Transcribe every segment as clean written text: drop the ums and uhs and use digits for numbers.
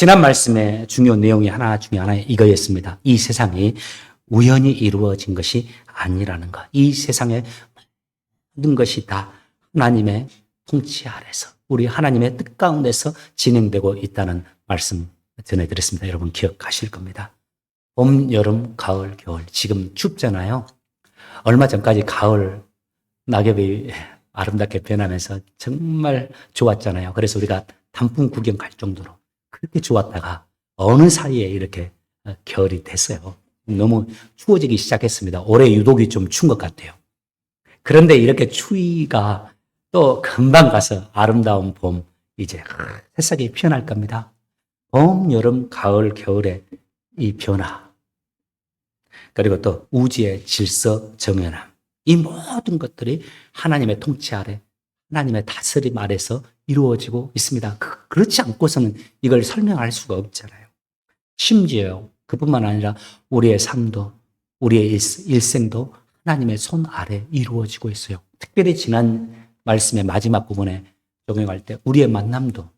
지난 말씀의 중요 내용이 하나 중에 하나 이거였습니다. 이 세상이 우연히 이루어진 것이 아니라는 것. 이 세상의 모든 것이 다 하나님의 통치 아래서, 우리 하나님의 뜻 가운데서 진행되고 있다는 말씀 전해드렸습니다. 여러분 기억하실 겁니다. 봄, 여름, 가을, 겨울. 지금 춥잖아요. 얼마 전까지 가을 낙엽이 아름답게 변하면서 정말 좋았잖아요. 그래서 우리가 단풍 구경 갈 정도로 그렇게 좋았다가 어느 사이에 이렇게 겨울이 됐어요. 너무 추워지기 시작했습니다. 올해 유독이 좀 추운 것 같아요. 그런데 이렇게 추위가 또 금방 가서 아름다운 봄, 이제 새싹이 피어날 겁니다. 봄, 여름, 가을, 겨울의 이 변화, 그리고 또 우주의 질서 정연함, 이 모든 것들이 하나님의 통치 아래, 하나님의 다스림 아래서 이루어지고 있습니다. 그렇지 않고서는 이걸 설명할 수가 없잖아요. 심지어 그뿐만 아니라 우리의 삶도, 우리의 일생도 하나님의 손 아래 이루어지고 있어요. 특별히 지난 말씀의 마지막 부분에 적용할 때 우리의 만남도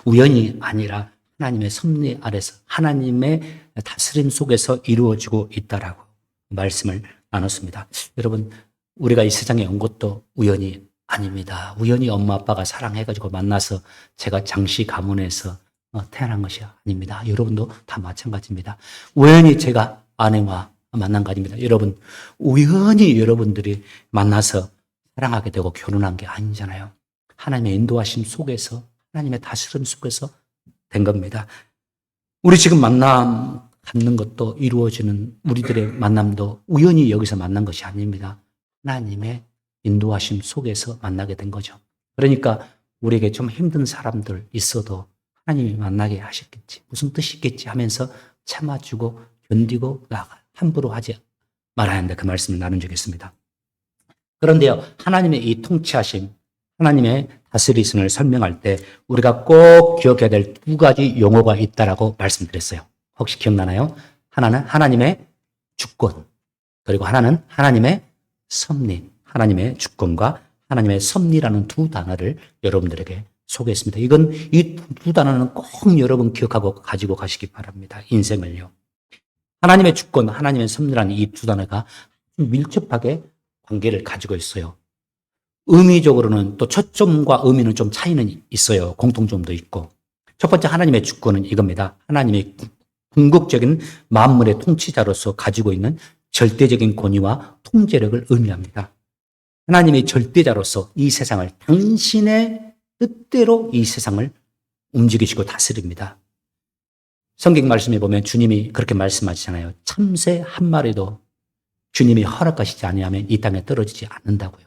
우연이 아니라 하나님의 섭리 아래서, 하나님의 다스림 속에서 이루어지고 있다라고 말씀을 나눴습니다. 여러분, 우리가 이 세상에 온 것도 우연이 아닙니다. 우연히 엄마 아빠가 사랑해가지고 만나서 제가 장씨 가문에서 태어난 것이 아닙니다. 여러분도 다 마찬가지입니다. 우연히 제가 아내와 만난 거 아닙니다. 여러분, 우연히 여러분들이 만나서 사랑하게 되고 결혼한 게 아니잖아요. 하나님의 인도하심 속에서, 하나님의 다스림 속에서 된 겁니다. 우리 지금 만남 갖는 것도, 이루어지는 우리들의 만남도 우연히 여기서 만난 것이 아닙니다. 하나님의 인도하심 속에서 만나게 된 거죠. 그러니까 우리에게 좀 힘든 사람들 있어도 하나님이 만나게 하셨겠지, 무슨 뜻이 있겠지 하면서 참아주고 견디고 나아가, 함부로 하지 말아야 한다, 그 말씀을 나눈 적이 있습니다. 그런데요, 하나님의 이 통치하심, 하나님의 다스리심을 설명할 때 우리가 꼭 기억해야 될 두 가지 용어가 있다라고 말씀드렸어요. 혹시 기억나나요? 하나는 하나님의 주권, 그리고 하나는 하나님의 섭리. 하나님의 주권과 하나님의 섭리라는 두 단어를 여러분들에게 소개했습니다. 이건, 이 두 단어는 꼭 여러분 기억하고 가지고 가시기 바랍니다. 인생을요. 하나님의 주권, 하나님의 섭리라는 이 두 단어가 밀접하게 관계를 가지고 있어요. 의미적으로는 또 초점과 의미는 좀 차이는 있어요. 공통점도 있고. 첫 번째 하나님의 주권은 이겁니다. 하나님의 궁극적인 만물의 통치자로서 가지고 있는 절대적인 권위와 통제력을 의미합니다. 하나님의 절대자로서 이 세상을, 당신의 뜻대로 이 세상을 움직이시고 다스립니다. 성경 말씀에 보면 주님이 그렇게 말씀하시잖아요. 참새 한 마리도 주님이 허락하시지 아니하면 이 땅에 떨어지지 않는다고요.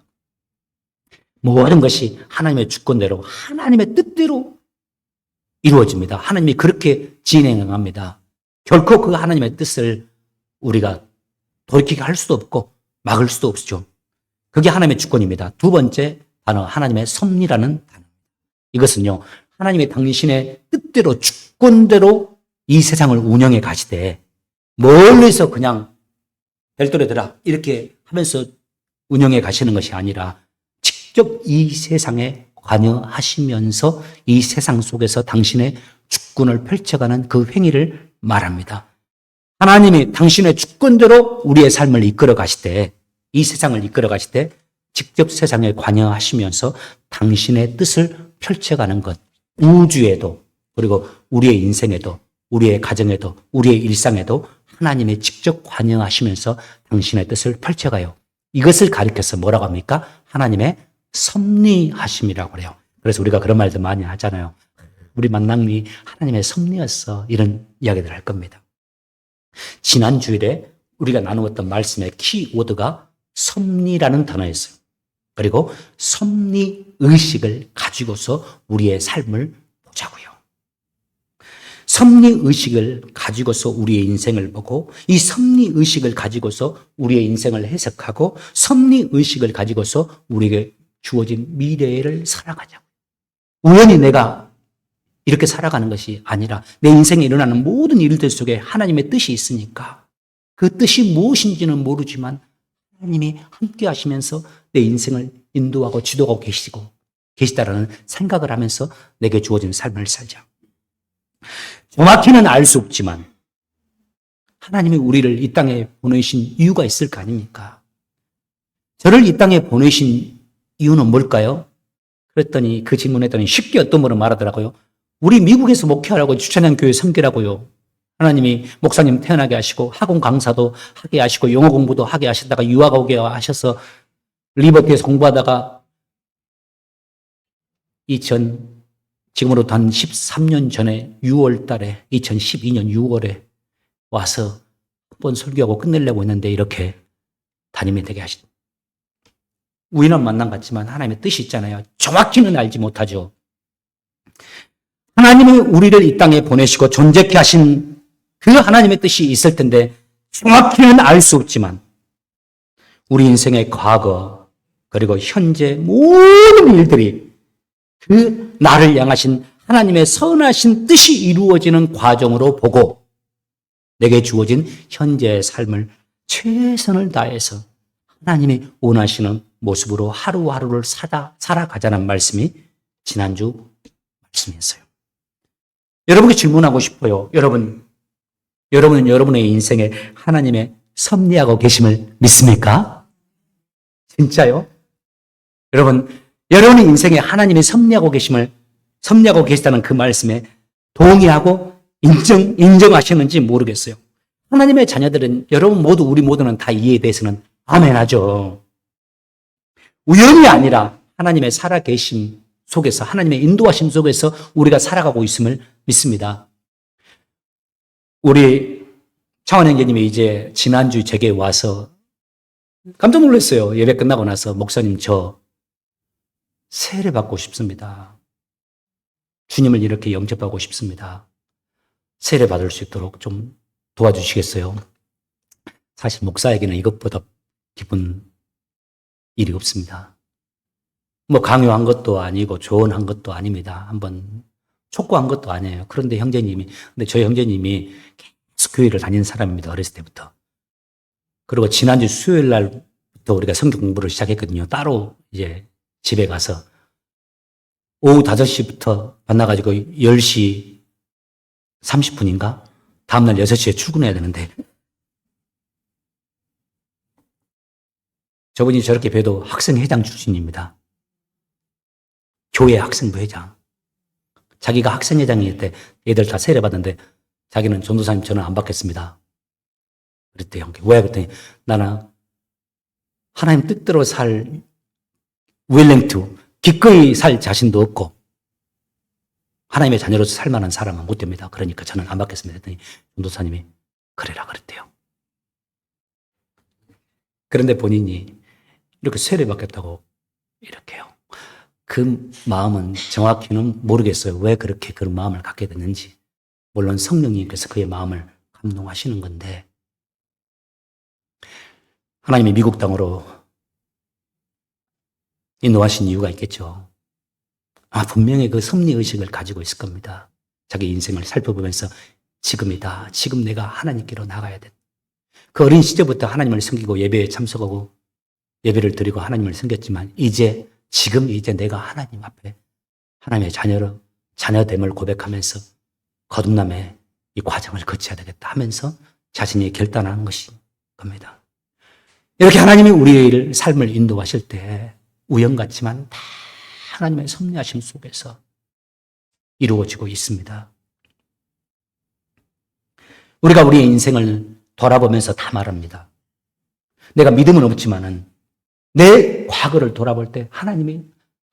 모든 것이 하나님의 주권대로, 하나님의 뜻대로 이루어집니다. 하나님이 그렇게 진행합니다. 결코 그 하나님의 뜻을 우리가 돌이키게 할 수도 없고 막을 수도 없죠. 그게 하나님의 주권입니다. 두 번째 단어, 하나님의 섭리라는 단어. 이것은요, 하나님의 당신의 뜻대로, 주권대로 이 세상을 운영해 가시되, 멀리서 그냥 별도로 들아 이렇게 하면서 운영해 가시는 것이 아니라 직접 이 세상에 관여하시면서 이 세상 속에서 당신의 주권을 펼쳐가는 그 행위를 말합니다. 하나님이 당신의 주권대로 우리의 삶을 이끌어 가실 때, 이 세상을 이끌어 가실 때 직접 세상에 관여하시면서 당신의 뜻을 펼쳐가는 것, 우주에도, 그리고 우리의 인생에도, 우리의 가정에도, 우리의 일상에도 하나님이 직접 관여하시면서 당신의 뜻을 펼쳐가요. 이것을 가리켜서 뭐라고 합니까? 하나님의 섭리하심이라고 그래요. 그래서 우리가 그런 말도 많이 하잖아요. 우리 만남이 하나님의 섭리였어, 이런 이야기를 할 겁니다. 지난 주일에 우리가 나누었던 말씀의 키워드가 섭리라는 단어였어요. 그리고 섭리 의식을 가지고서 우리의 삶을 보자고요. 섭리 의식을 가지고서 우리의 인생을 보고, 이 섭리 의식을 가지고서 우리의 인생을 해석하고, 섭리 의식을 가지고서 우리에게 주어진 미래를 살아가자고요. 우연히 내가 이렇게 살아가는 것이 아니라 내 인생에 일어나는 모든 일들 속에 하나님의 뜻이 있으니까, 그 뜻이 무엇인지는 모르지만 하나님이 함께 하시면서 내 인생을 인도하고 지도하고 계시다라는 생각을 하면서 내게 주어진 삶을 살자. 정확히는 알 수 없지만 하나님이 우리를 이 땅에 보내신 이유가 있을 거 아닙니까? 저를 이 땅에 보내신 이유는 뭘까요? 그랬더니 그 질문했더니 쉽게 어떤 분은 말하더라고요. 우리 미국에서 목회하라고 주차장 교회 섬기라고요. 하나님이 목사님 태어나게 하시고 학원 강사도 하게 하시고 영어 공부도 하게 하시다가 유학 오게 하셔서 리버티에서 공부하다가 지금으로부터 한 13년 전에 6월 달에 2012년 6월에 와서 한 번 설교하고 끝내려고 했는데 이렇게 담임이 되게 하시죠. 우연한 만남 같지만 하나님의 뜻이 있잖아요. 정확히는 알지 못하죠. 하나님이 우리를 이 땅에 보내시고 존재케 하신 그 하나님의 뜻이 있을 텐데 정확히는 알 수 없지만 우리 인생의 과거 그리고 현재 모든 일들이 그 나를 향하신 하나님의 선하신 뜻이 이루어지는 과정으로 보고 내게 주어진 현재의 삶을 최선을 다해서 하나님이 원하시는 모습으로 하루하루를 살아가자는 말씀이 지난주 말씀이었어요. 여러분께 질문하고 싶어요. 여러분은 여러분의 인생에 하나님의 섭리하고 계심을 믿습니까? 진짜요? 여러분의 인생에 하나님이 섭리하고 계시다는 그 말씀에 동의하고 인정하시는지 모르겠어요. 하나님의 자녀들은 우리 모두는 다 이에 대해서는 아멘하죠. 우연이 아니라 하나님의 살아계심 속에서 하나님의 인도하심 속에서 우리가 살아가고 있음을 믿습니다. 우리 차원 형제님이 이제 지난주 제게 와서 깜짝 놀랐어요. 예배 끝나고 나서 목사님 저 세례 받고 싶습니다. 주님을 이렇게 영접하고 싶습니다. 세례 받을 수 있도록 좀 도와주시겠어요? 사실 목사에게는 이것보다 기쁜 일이 없습니다. 강요한 것도 아니고 조언한 것도 아닙니다. 한번 촉구한 것도 아니에요. 근데 저희 형제님이 계속 교회를 다니는 사람입니다. 어렸을 때부터. 그리고 지난주 수요일 날부터 우리가 성경 공부를 시작했거든요. 따로 이제 집에 가서 오후 5시부터 만나가지고 10시 30분인가? 다음날 6시에 출근해야 되는데 저분이 저렇게 뵈도 학생회장 출신입니다. 교회 학생부 회장. 자기가 학생회장일 때 애들 다 세례받는데 자기는 전도사님 저는 안 받겠습니다. 그랬대요. 왜? 그랬더니 나는 하나님 뜻대로 기꺼이 살 자신도 없고 하나님의 자녀로서 살 만한 사람은 못 됩니다. 그러니까 저는 안 받겠습니다. 했더니 전도사님이 그래라 그랬대요. 그런데 본인이 이렇게 세례 받겠다고 이렇게요. 그 마음은 정확히는 모르겠어요. 왜 그렇게 그런 마음을 갖게 됐는지. 물론 성령님께서 그의 마음을 감동하시는 건데 하나님이 미국 땅으로 인도하신 이유가 있겠죠. 분명히 그 섭리의식을 가지고 있을 겁니다. 자기 인생을 살펴보면서 지금이다. 지금 내가 하나님께로 나가야 돼. 그 어린 시절부터 하나님을 섬기고 예배에 참석하고 예배를 드리고 하나님을 섬겼지만 지금 내가 하나님 앞에 하나님의 자녀됨을 고백하면서 거듭남의 이 과정을 거쳐야 되겠다 하면서 자신이 결단하는 것이 겁니다. 이렇게 하나님이 우리의 삶을 인도하실 때 우연 같지만 다 하나님의 섭리하심 속에서 이루어지고 있습니다. 우리가 우리의 인생을 돌아보면서 다 말합니다. 내가 믿음은 없지만은 내 과거를 돌아볼 때 하나님이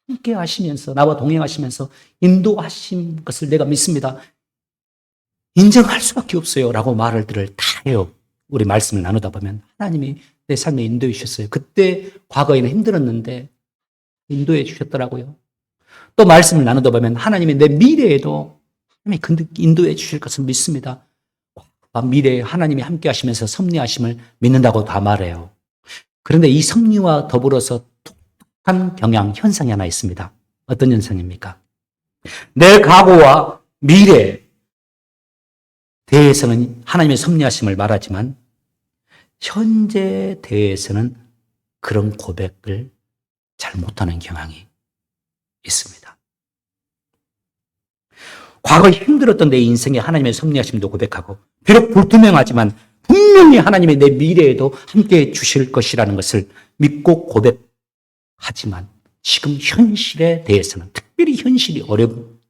함께 하시면서 나와 동행하시면서 인도하신 것을 내가 믿습니다. 인정할 수밖에 없어요 라고 말들을 다 해요. 우리 말씀을 나누다 보면 하나님이 내 삶에 인도해 주셨어요. 그때 과거에는 힘들었는데 인도해 주셨더라고요. 또 말씀을 나누다 보면 하나님이 내 미래에도 하나님이 인도해 주실 것을 믿습니다. 미래에 하나님이 함께 하시면서 섭리하심을 믿는다고 다 말해요. 그런데 이 섭리와 더불어서 독특한 현상이 하나 있습니다. 어떤 현상입니까? 내 과거와 미래에 대해서는 하나님의 섭리하심을 말하지만 현재에 대해서는 그런 고백을 잘 못하는 경향이 있습니다. 과거 힘들었던 내 인생에 하나님의 섭리하심도 고백하고 비록 불투명하지만 분명히 하나님의 내 미래에도 함께해 주실 것이라는 것을 믿고 고백하지만 지금 현실에 대해서는 특별히 현실이 어려운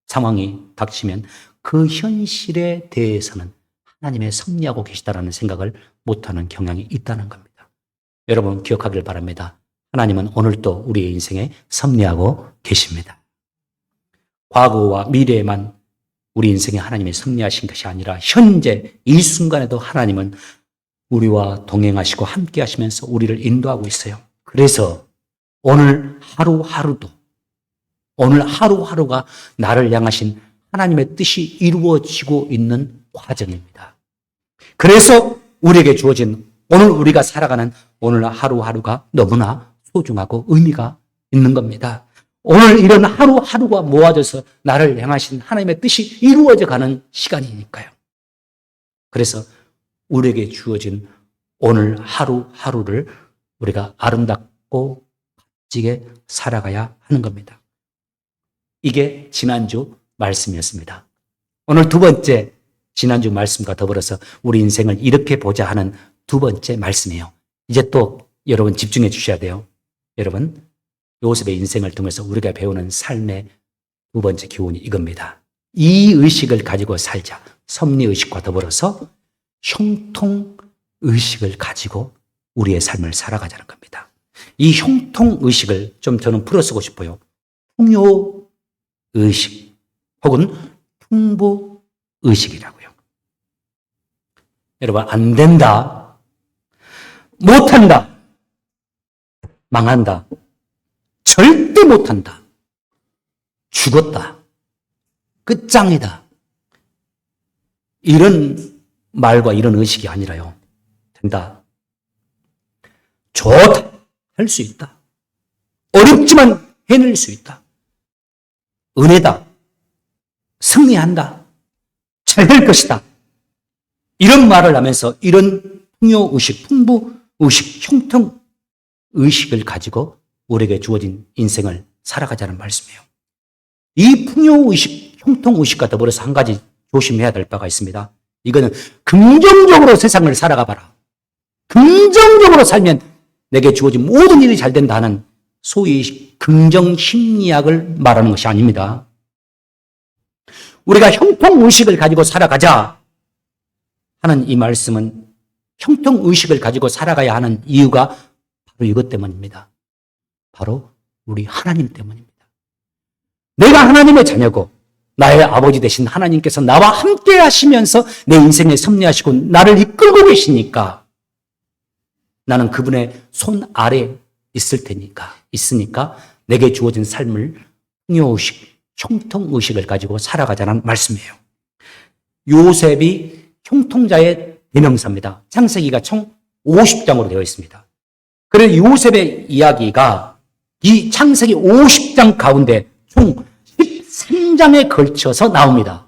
상황이 닥치면 그 현실에 대해서는 하나님의 섭리하고 계시다라는 생각을 못하는 경향이 있다는 겁니다. 여러분 기억하길 바랍니다. 하나님은 오늘도 우리의 인생에 섭리하고 계십니다. 과거와 미래에만 우리 인생에 하나님이 섭리하신 것이 아니라 현재 이 순간에도 하나님은 우리와 동행하시고 함께 하시면서 우리를 인도하고 있어요. 그래서 오늘 하루하루가 나를 향하신 하나님의 뜻이 이루어지고 있는 과정입니다. 그래서 우리에게 주어진 오늘 우리가 살아가는 오늘 하루하루가 너무나 소중하고 의미가 있는 겁니다. 오늘 이런 하루하루가 모아져서 나를 향하신 하나님의 뜻이 이루어져 가는 시간이니까요. 그래서 우리에게 주어진 오늘 하루하루를 우리가 아름답고 값지게 살아가야 하는 겁니다. 이게 지난주 말씀이었습니다. 오늘 두 번째 지난주 말씀과 더불어서 우리 인생을 이렇게 보자 하는 두 번째 말씀이에요. 이제 또 여러분 집중해 주셔야 돼요. 여러분 요셉의 인생을 통해서 우리가 배우는 삶의 두 번째 교훈이 이겁니다. 이 의식을 가지고 살자. 섭리의식과 더불어서 형통의식을 가지고 우리의 삶을 살아가자는 겁니다. 이 형통의식을 좀 저는 풀어쓰고 싶어요. 풍요의식 혹은 풍부의식이라고요. 여러분 안 된다, 못한다, 망한다, 절대 못한다, 죽었다, 끝장이다, 이런 말과 이런 의식이 아니라요. 된다, 좋다, 할 수 있다, 어렵지만 해낼 수 있다, 은혜다, 승리한다, 잘 될 것이다, 이런 말을 하면서 이런 풍요의식, 풍부의식, 형통의식을 가지고 우리에게 주어진 인생을 살아가자는 말씀이에요. 이 풍요의식, 형통의식과 더불어서 한 가지 조심해야 될 바가 있습니다. 이거는 긍정적으로 세상을 살아가 봐라. 긍정적으로 살면 내게 주어진 모든 일이 잘 된다는 소위 긍정심리학을 말하는 것이 아닙니다. 우리가 형통의식을 가지고 살아가자 하는 이 말씀은 형통의식을 가지고 살아가야 하는 이유가 바로 이것 때문입니다. 바로 우리 하나님 때문입니다. 내가 하나님의 자녀고 나의 아버지 되신 하나님께서 나와 함께 하시면서 내 인생에 섭리하시고 나를 이끌고 계시니까 나는 그분의 손 아래 있으니까 내게 주어진 삶을 풍요의식, 형통의식을 가지고 살아가자는 말씀이에요. 요셉이 형통자의 대명사입니다. 창세기가 총 50장으로 되어 있습니다. 그래서 요셉의 이야기가 이 창세기 50장 가운데 총 13장에 걸쳐서 나옵니다.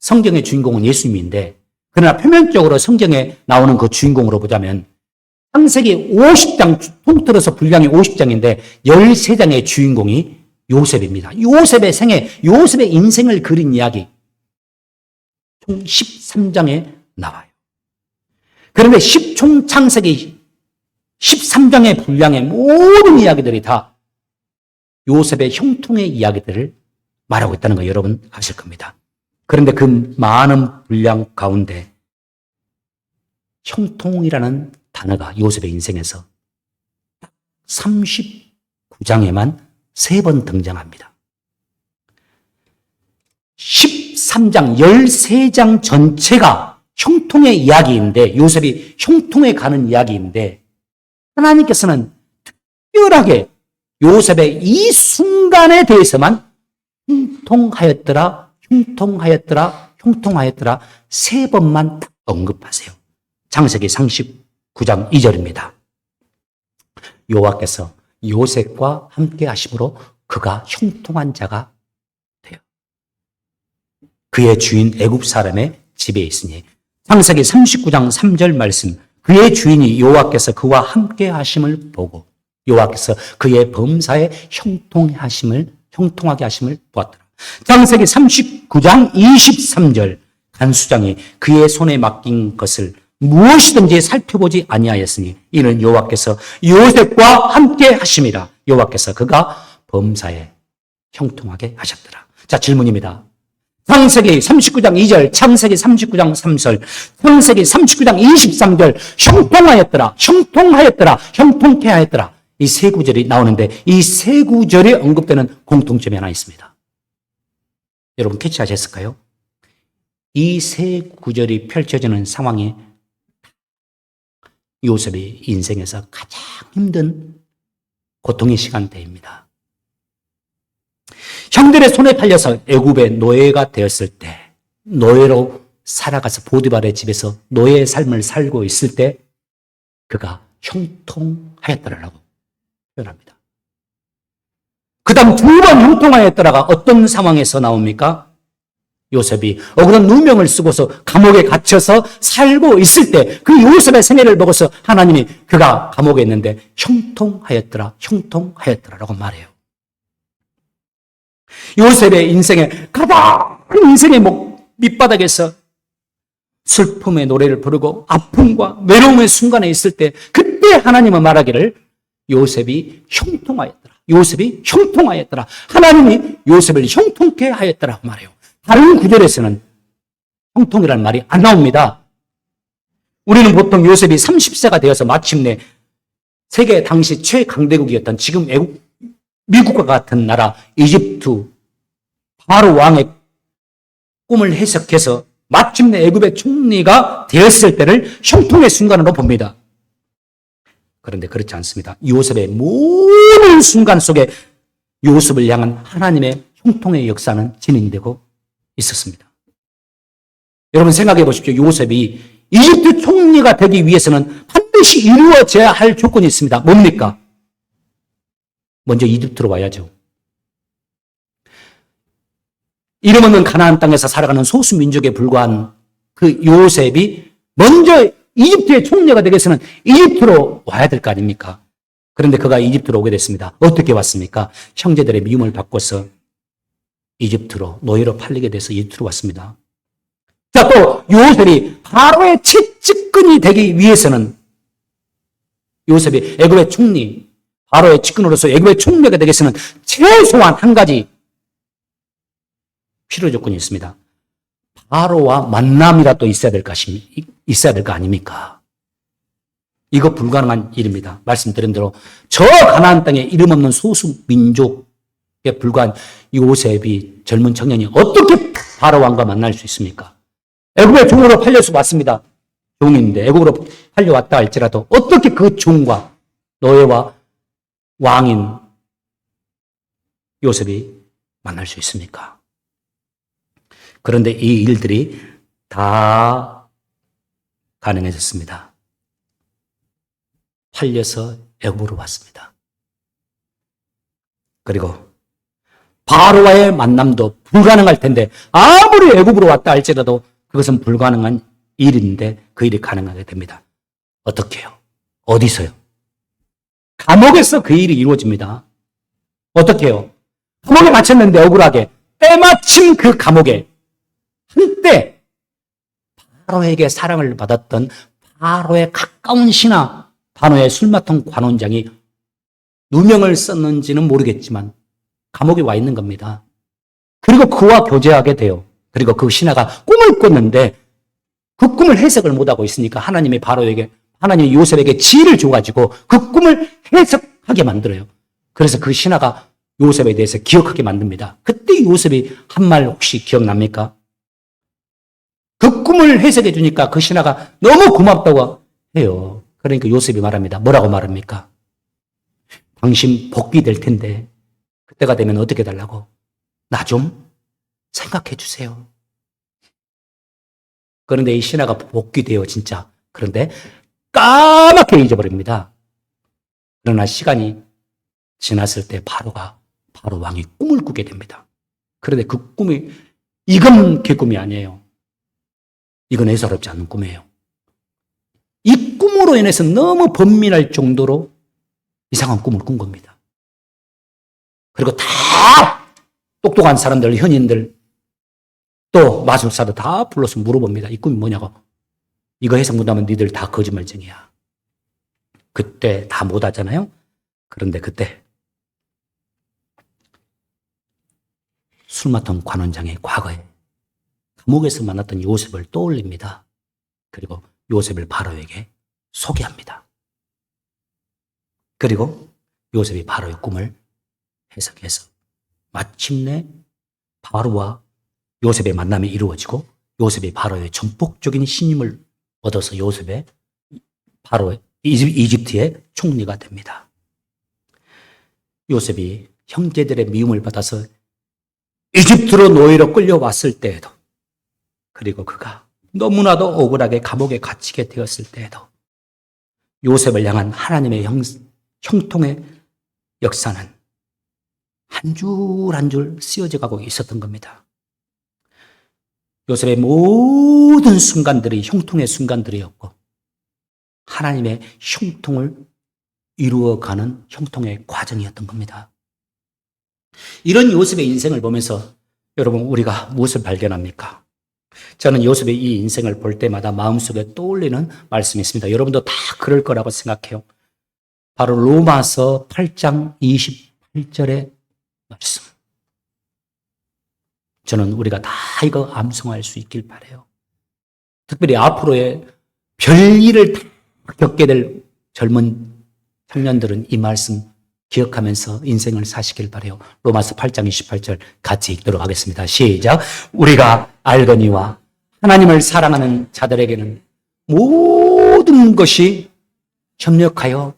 성경의 주인공은 예수님인데 그러나 표면적으로 성경에 나오는 그 주인공으로 보자면 창세기 50장 통틀어서 분량이 50장인데 13장의 주인공이 요셉입니다. 요셉의 생애, 요셉의 인생을 그린 이야기 총 13장에 나와요. 그런데 총 창세기 13장의 분량의 모든 이야기들이 다 요셉의 형통의 이야기들을 말하고 있다는 거 여러분 아실 겁니다. 그런데 그 많은 분량 가운데 형통이라는 단어가 요셉의 인생에서 39장에만 3번 등장합니다. 13장, 13장 전체가 형통의 이야기인데 요셉이 형통에 가는 이야기인데 하나님께서는 특별하게 요셉의 이 순간에 대해서만 형통하였더라 3번만 딱 언급하세요. 창세기 39장 2절입니다. 여호와께서 요셉과 함께 하심으로 그가 형통한 자가 돼요. 그의 주인 애굽 사람의 집에 있으니 창세기 39장 3절 말씀 그의 주인이 여호와께서 그와 함께 하심을 보고 여호와께서 그의 범사에 형통하게 하심을 보았더라. 창세기 39장 23절 간수장이 그의 손에 맡긴 것을 무엇이든지 살펴보지 아니하였으니 이는 여호와께서 요셉과 함께 하심이라. 여호와께서 그가 범사에 형통하게 하셨더라. 자, 질문입니다. 창세기 39장 2절, 창세기 39장 3절, 창세기 39장 23절 형통하였더라, 형통하였더라, 형통케 하였더라. 이 세 구절이 나오는데 이 세 구절에 언급되는 공통점이 하나 있습니다. 여러분 캐치하셨을까요? 이 세 구절이 펼쳐지는 상황이 요셉이 인생에서 가장 힘든 고통의 시간대입니다. 형들의 손에 팔려서 애굽의 노예가 되었을 때, 노예로 살아가서 보디발의 집에서 노예의 삶을 살고 있을 때 그가 형통하였더라라고 표현합니다. 그 다음 두 번 형통하였더라가 어떤 상황에서 나옵니까? 요셉이 억울한 누명을 쓰고서 감옥에 갇혀서 살고 있을 때 그 요셉의 생애를 보고서 하나님이 그가 감옥에 있는데 형통하였더라, 형통하였더라라고 말해요. 요셉의 인생에 가장 인생의 밑바닥에서 슬픔의 노래를 부르고 아픔과 외로움의 순간에 있을 때 그때 하나님은 말하기를 요셉이 형통하였더라, 요셉이 형통하였더라, 하나님이 요셉을 형통케 하였더라고 말해요. 다른 구절에서는 형통이라는 말이 안 나옵니다. 우리는 보통 요셉이 30세가 되어서 마침내 세계 당시 최강대국이었던 지금 미국과 같은 나라 이집트 바로 왕의 꿈을 해석해서 마침내 애굽의 총리가 되었을 때를 형통의 순간으로 봅니다. 그런데 그렇지 않습니다. 요셉의 모든 순간 속에 요셉을 향한 하나님의 형통의 역사는 진행되고 있었습니다. 여러분 생각해 보십시오. 요셉이 이집트 총리가 되기 위해서는 반드시 이루어져야 할 조건이 있습니다. 뭡니까? 먼저 이집트로 와야죠. 이름 없는 가나안 땅에서 살아가는 소수 민족에 불과한 그 요셉이 먼저 이집트의 총리가 되기 위해서는 이집트로 와야 될 거 아닙니까? 그런데 그가 이집트로 오게 됐습니다. 어떻게 왔습니까? 형제들의 미움을 받고서 이집트로 노예로 팔리게 돼서 이집트로 왔습니다. 자, 또 요셉이 바로의 채찍근이 되기 위해서는 요셉이 애굽의 총리, 바로의 측근으로서 애굽의 총리가 되기 위해서는 최소한 한 가지 필요 조건이 있습니다. 바로와 만남이라도 있어야 될 거 아닙니까? 이거 불가능한 일입니다. 말씀드린 대로 저 가나안 땅에 이름 없는 소수 민족에 불과한 요셉이 젊은 청년이 어떻게 바로 왕과 만날 수 있습니까? 애굽의 종으로 팔려서 왔습니다. 종인데 애굽으로 팔려왔다 할지라도 어떻게 그 종과 노예와 왕인 요셉이 만날 수 있습니까? 그런데 이 일들이 다 가능해졌습니다. 팔려서 애굽으로 왔습니다. 그리고 바로와의 만남도 불가능할 텐데 아무리 애굽으로 왔다 할지라도 그것은 불가능한 일인데 그 일이 가능하게 됩니다. 어떻게 해요? 어디서요? 감옥에서 그 일이 이루어집니다. 어떻게 해요? 감옥에 갇혔는데 억울하게 때마침 그 감옥에 한때 바로에게 사랑을 받았던 바로의 가까운 신하, 바로의 술 맡은 관원장이 누명을 썼는지는 모르겠지만 감옥에 와 있는 겁니다. 그리고 그와 교제하게 돼요. 그리고 그 신하가 꿈을 꿨는데 그 꿈을 해석을 못하고 있으니까 하나님이 요셉에게 지혜를 줘가지고 그 꿈을 해석하게 만들어요. 그래서 그 신하가 요셉에 대해서 기억하게 만듭니다. 그때 요셉이 한 말 혹시 기억납니까? 그 꿈을 해석해 주니까 그 신하가 너무 고맙다고 해요. 그러니까 요셉이 말합니다. 뭐라고 말합니까? 당신 복귀 될 텐데 그때가 되면 어떻게 해달라고? 나 좀 생각해 주세요. 그런데 이 신하가 복귀돼요, 진짜. 그런데 까맣게 잊어버립니다. 그러나 시간이 지났을 때 바로 왕이 꿈을 꾸게 됩니다. 그런데 그 꿈이 이건 개꿈이 아니에요. 이건 애사롭지 않은 꿈이에요. 이 꿈으로 인해서 너무 번민할 정도로 이상한 꿈을 꾼 겁니다. 그리고 다 똑똑한 사람들, 현인들, 또 마술사도 다 불러서 물어봅니다. 이 꿈이 뭐냐고. 이거 해석 못하면 니들 다 거짓말쟁이야. 그때 다 못하잖아요. 그런데 그때 술 맡은 관원장의 과거에 감옥에서 만났던 요셉을 떠올립니다. 그리고 요셉을 바로에게 소개합니다. 그리고 요셉이 바로의 꿈을 해석해서 마침내 바로와 요셉의 만남이 이루어지고 요셉이 바로의 전폭적인 신임을 얻어서 요셉의 바로의 이집트의 총리가 됩니다. 요셉이 형제들의 미움을 받아서 이집트로 노예로 끌려왔을 때에도, 그리고 그가 너무나도 억울하게 감옥에 갇히게 되었을 때에도 요셉을 향한 하나님의 형통의 역사는 한 줄 한 줄 쓰여져 가고 있었던 겁니다. 요셉의 모든 순간들이 형통의 순간들이었고 하나님의 형통을 이루어가는 형통의 과정이었던 겁니다. 이런 요셉의 인생을 보면서 여러분 우리가 무엇을 발견합니까? 저는 요셉의 이 인생을 볼 때마다 마음속에 떠올리는 말씀이 있습니다. 여러분도 다 그럴 거라고 생각해요. 바로 로마서 8장 28절의 말씀. 저는 우리가 다 이거 암송할 수 있길 바라요. 특별히 앞으로의 별일을 다 겪게 될 젊은 청년들은 이 말씀 기억하면서 인생을 사시길 바라요. 로마서 8장 28절 같이 읽도록 하겠습니다. 시작. 우리가 알거니와 하나님을 사랑하는 자들에게는 모든 것이 협력하여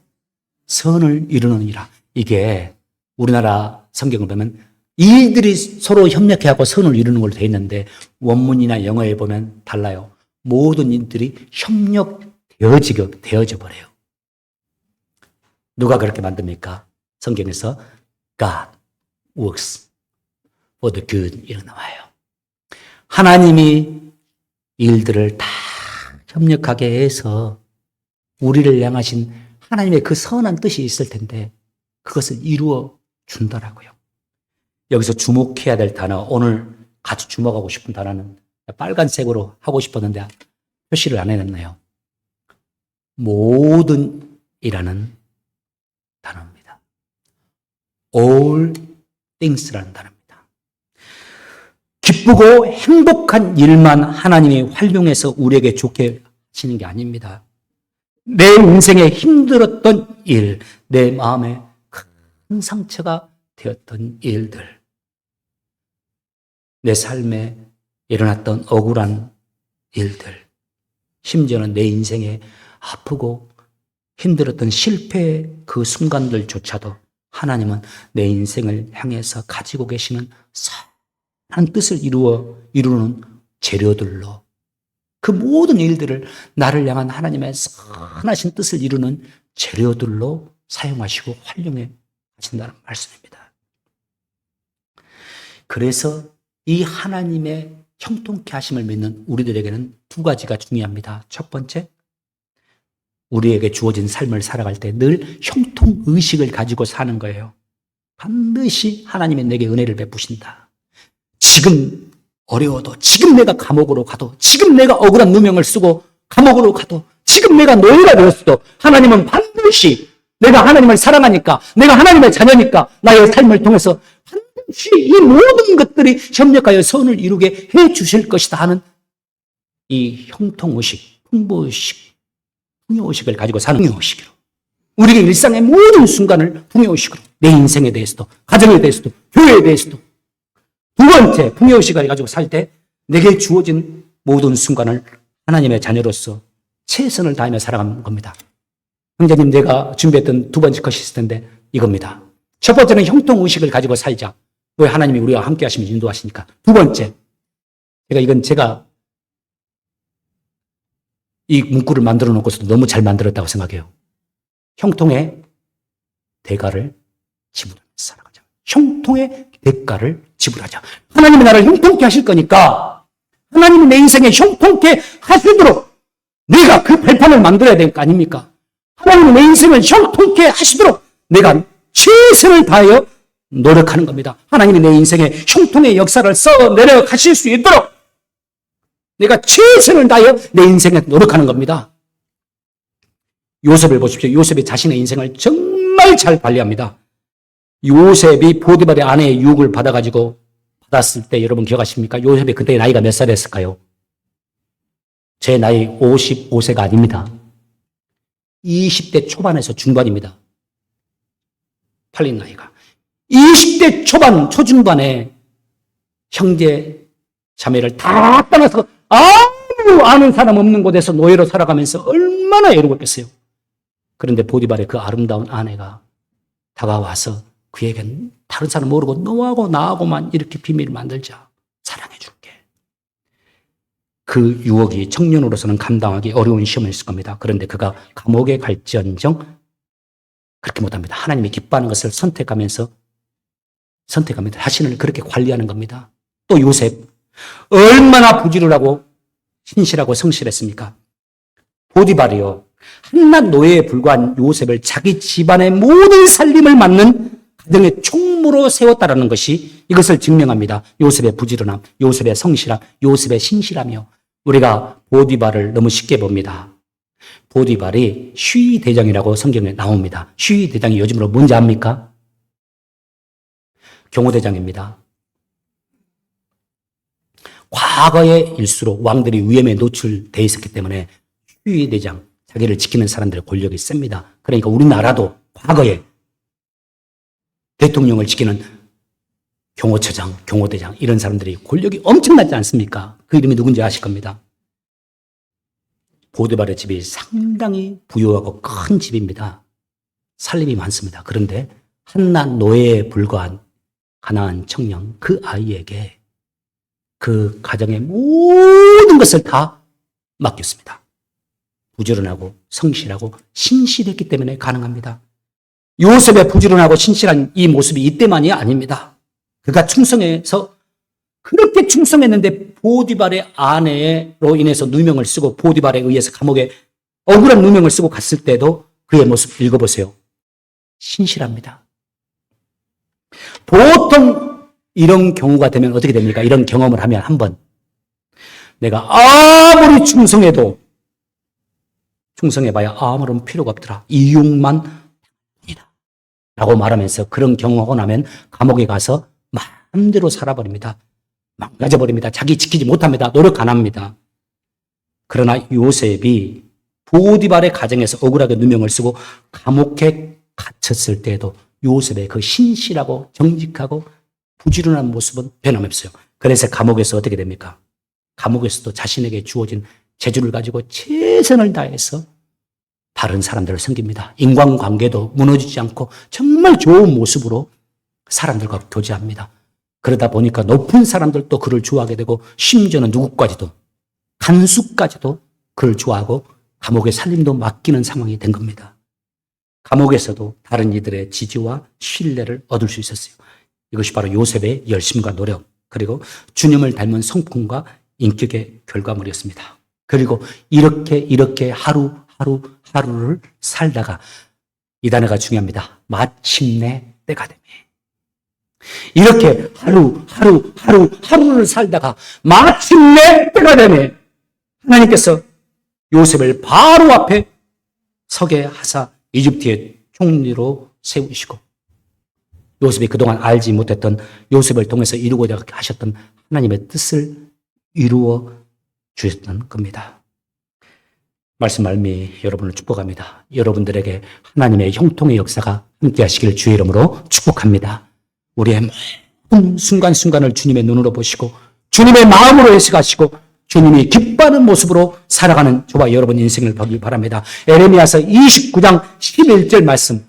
선을 이루느니라. 이게 우리나라 성경을 보면 이들이 서로 협력해하고 선을 이루는 걸로 되어 있는데 원문이나 영어에 보면 달라요. 모든 일들이 협력되어져 버려요. 누가 그렇게 만듭니까? 성경에서 God works for the good 이렇게 나와요. 하나님이 일들을 다 협력하게 해서 우리를 향하신 하나님의 그 선한 뜻이 있을 텐데 그것을 이루어 준다라고요. 여기서 주목해야 될 단어, 오늘 같이 주목하고 싶은 단어는 빨간색으로 하고 싶었는데 표시를 안 해놨네요. 모든이라는 단어입니다. All things라는 단어입니다. 기쁘고 행복한 일만 하나님이 활용해서 우리에게 좋게 하시는 게 아닙니다. 내 인생에 힘들었던 일, 내 마음에 큰 상처가 되었던 일들, 내 삶에 일어났던 억울한 일들, 심지어는 내 인생에 아프고 힘들었던 실패의 그 순간들조차도 하나님은 내 인생을 향해서 가지고 계시는 선한 뜻을 이루는 재료들로 그 모든 일들을 나를 향한 하나님의 선하신 뜻을 이루는 재료들로 사용하시고 활용해 하신다는 말씀입니다. 그래서 이 하나님의 형통케 하심을 믿는 우리들에게는 두 가지가 중요합니다. 첫 번째, 우리에게 주어진 삶을 살아갈 때 늘 형통의식을 가지고 사는 거예요. 반드시 하나님이 내게 은혜를 베푸신다. 지금 어려워도, 지금 내가 감옥으로 가도, 지금 내가 억울한 누명을 쓰고 감옥으로 가도, 지금 내가 노예가 되었어도 하나님은 반드시 내가 하나님을 사랑하니까, 내가 하나님의 자녀니까 나의 삶을 통해서 반드시 이 모든 것들이 협력하여 선을 이루게 해 주실 것이다 하는 이 형통의식, 풍부의식, 풍요의식을 가지고 사는 풍요의식으로 우리의 일상의 모든 순간을 풍요의식으로 내 인생에 대해서도, 가정에 대해서도, 교회에 대해서도. 두 번째, 풍요의식을 가지고 살 때 내게 주어진 모든 순간을 하나님의 자녀로서 최선을 다하며 살아가는 겁니다. 형제님, 제가 준비했던 두 번째 것이 있을 텐데 이겁니다. 첫 번째는 형통의식을 가지고 살자. 왜 하나님이 우리와 함께 하시면 인도하시니까. 두 번째, 제가 이 문구를 만들어 놓고서도 너무 잘 만들었다고 생각해요. 형통의 대가를 지불하면서 살아가자. 형통의 대가를 지불하자. 하나님이 나를 형통케 하실 거니까 하나님이 내 인생에 형통케 하시도록 내가 그 발판을 만들어야 될 거 아닙니까? 하나님이 내 인생을 형통케 하시도록 내가 최선을 다하여 노력하는 겁니다. 하나님이 내 인생에 형통의 역사를 써 내려가실 수 있도록 내가 최선을 다하여 내 인생에 노력하는 겁니다. 요셉을 보십시오. 요셉이 자신의 인생을 정말 잘 관리합니다. 요셉이 포디발의 아내의 유혹을 받았을 때 여러분 기억하십니까? 요셉이 그때 나이가 몇 살이었을까요? 제 나이 55세가 아닙니다. 20대 초반에서 중반입니다. 팔린 나이가. 20대 초중반에 형제 자매를 다 떠나서 아무 아는 사람 없는 곳에서 노예로 살아가면서 얼마나 애로웠겠어요. 그런데 보디발의 그 아름다운 아내가 다가와서 그에겐 다른 사람 모르고 너하고 나하고만 이렇게 비밀을 만들자. 사랑해 줄게. 그 유혹이 청년으로서는 감당하기 어려운 시험이었을 겁니다. 그런데 그가 감옥에 갈지언정 그렇게 못합니다. 하나님이 기뻐하는 것을 선택하면서 자신을 그렇게 관리하는 겁니다. 또 요셉 얼마나 부지런하고 신실하고 성실했습니까? 보디발이요. 한낱 노예에 불과한 요셉을 자기 집안의 모든 살림을 맡는 가정의 총무로 세웠다라는 것이 이것을 증명합니다. 요셉의 부지런함, 요셉의 성실함, 요셉의 신실함이요. 우리가 보디발을 너무 쉽게 봅니다. 보디발이 슈이 대장이라고 성경에 나옵니다. 슈이 대장이 요즘으로 뭔지 압니까? 경호대장입니다. 과거의 일수로 왕들이 위험에 노출되어 있었기 때문에 슈이 대장, 자기를 지키는 사람들의 권력이 셉니다. 그러니까 우리나라도 과거에 대통령을 지키는 경호처장, 경호대장 이런 사람들이 권력이 엄청나지 않습니까? 그 이름이 누군지 아실 겁니다. 보디발의 집이 상당히 부유하고 큰 집입니다. 살림이 많습니다. 그런데 한낱 노예에 불과한 가난한 청년 그 아이에게 그 가정의 모든 것을 다 맡겼습니다. 부지런하고 성실하고 신실했기 때문에 가능합니다. 요셉의 부지런하고 신실한 이 모습이 이때만이 아닙니다. 그가 충성해서 그렇게 충성했는데 보디발의 아내로 인해서 누명을 쓰고 보디발에 의해서 감옥에 억울한 누명을 쓰고 갔을 때도 그의 모습 읽어보세요. 신실합니다. 보통 이런 경우가 되면 어떻게 됩니까? 이런 경험을 하면 한번 내가 아무리 충성해봐야 아무런 필요가 없더라. 이용만 라고 말하면서 그런 경험하고 나면 감옥에 가서 마음대로 살아버립니다. 망가져버립니다. 자기 지키지 못합니다. 노력 안 합니다. 그러나 요셉이 보디발의 가정에서 억울하게 누명을 쓰고 감옥에 갇혔을 때에도 요셉의 그 신실하고 정직하고 부지런한 모습은 변함없어요. 그래서 감옥에서 어떻게 됩니까? 감옥에서도 자신에게 주어진 재주를 가지고 최선을 다해서 다른 사람들을 섬깁니다. 인간관계도 무너지지 않고 정말 좋은 모습으로 사람들과 교제합니다. 그러다 보니까 높은 사람들도 그를 좋아하게 되고 심지어는 누구까지도 간수까지도 그를 좋아하고 감옥의 살림도 맡기는 상황이 된 겁니다. 감옥에서도 다른 이들의 지지와 신뢰를 얻을 수 있었어요. 이것이 바로 요셉의 열심과 노력 그리고 주님을 닮은 성품과 인격의 결과물이었습니다. 그리고 이렇게 하루를 살다가 이 단어가 중요합니다. 마침내 때가 되매. 이렇게 하루를 살다가 마침내 때가 되매 하나님께서 요셉을 바로 앞에 서게 하사 이집트의 총리로 세우시고 요셉이 그동안 알지 못했던 요셉을 통해서 이루고자 하셨던 하나님의 뜻을 이루어 주셨던 겁니다. 말씀 말미 여러분을 축복합니다. 여러분들에게 하나님의 형통의 역사가 함께 하시길 주의 이름으로 축복합니다. 우리의 모든 순간순간을 주님의 눈으로 보시고 주님의 마음으로 해석하시고 주님이 기뻐하는 모습으로 살아가는 저와 여러분 인생을 보기 바랍니다. 에레미야서 29장 11절 말씀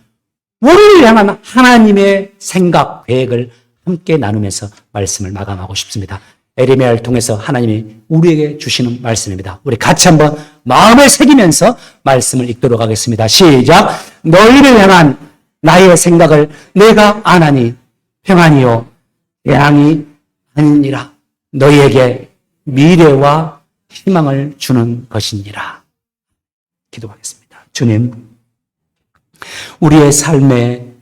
우리를 향한 하나님의 생각, 계획을 함께 나누면서 말씀을 마감하고 싶습니다. 에레미야를 통해서 하나님이 우리에게 주시는 말씀입니다. 우리 같이 한번 마음을 새기면서 말씀을 읽도록 하겠습니다. 시작! 너희를 향한 나의 생각을 내가 아나니 평안이요 재앙이 아니니라. 너희에게 미래와 희망을 주는 것이니라. 기도하겠습니다. 주님, 우리의 삶에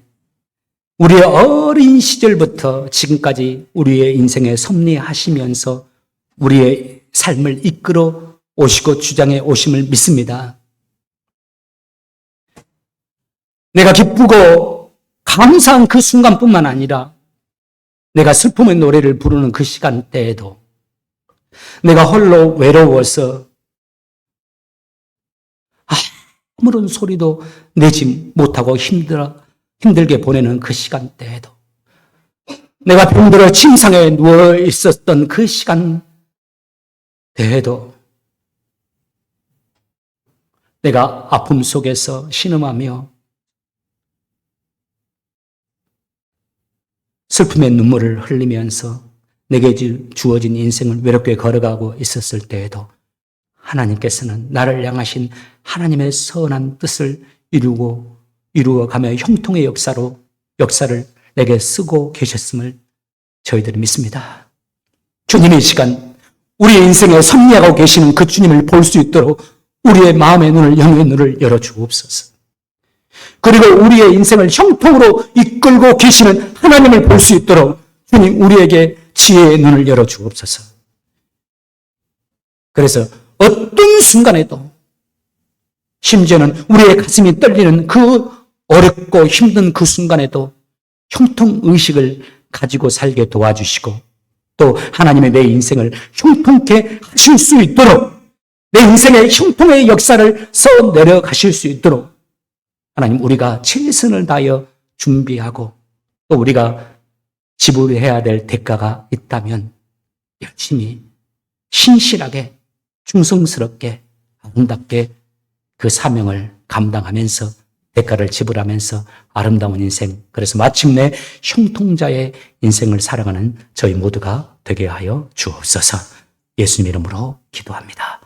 우리의 어린 시절부터 지금까지 우리의 인생에 섭리하시면서 우리의 삶을 이끌어 오시고 주장해 오심을 믿습니다. 내가 기쁘고 감사한 그 순간뿐만 아니라 내가 슬픔의 노래를 부르는 그 시간대에도 내가 홀로 외로워서 아무런 소리도 내지 못하고 힘들게 보내는 그 시간대에도 내가 병들어 침상에 누워 있었던 그 시간대에도 내가 아픔 속에서 신음하며 슬픔의 눈물을 흘리면서 내게 주어진 인생을 외롭게 걸어가고 있었을 때에도 하나님께서는 나를 향하신 하나님의 선한 뜻을 이루어가며 형통의 역사를 내게 쓰고 계셨음을 저희들이 믿습니다. 주님 이 시간 우리의 인생에 섭리하고 계시는 그 주님을 볼 수 있도록 우리의 마음의 눈을, 영의 눈을 열어주옵소서. 그리고 우리의 인생을 형통으로 이끌고 계시는 하나님을 볼 수 있도록 주님 우리에게 지혜의 눈을 열어주옵소서. 그래서 어떤 순간에도 심지어는 우리의 가슴이 떨리는 그 어렵고 힘든 그 순간에도 형통의식을 가지고 살게 도와주시고 또 하나님의 내 인생을 형통케 하실 수 있도록 내 인생의 형통의 역사를 써 내려가실 수 있도록 하나님 우리가 최선을 다하여 준비하고 또 우리가 지불해야 될 대가가 있다면 열심히 신실하게 충성스럽게 아름답게 그 사명을 감당하면서 대가를 지불하면서 아름다운 인생 그래서 마침내 형통자의 인생을 살아가는 저희 모두가 되게 하여 주옵소서. 예수님 이름으로 기도합니다.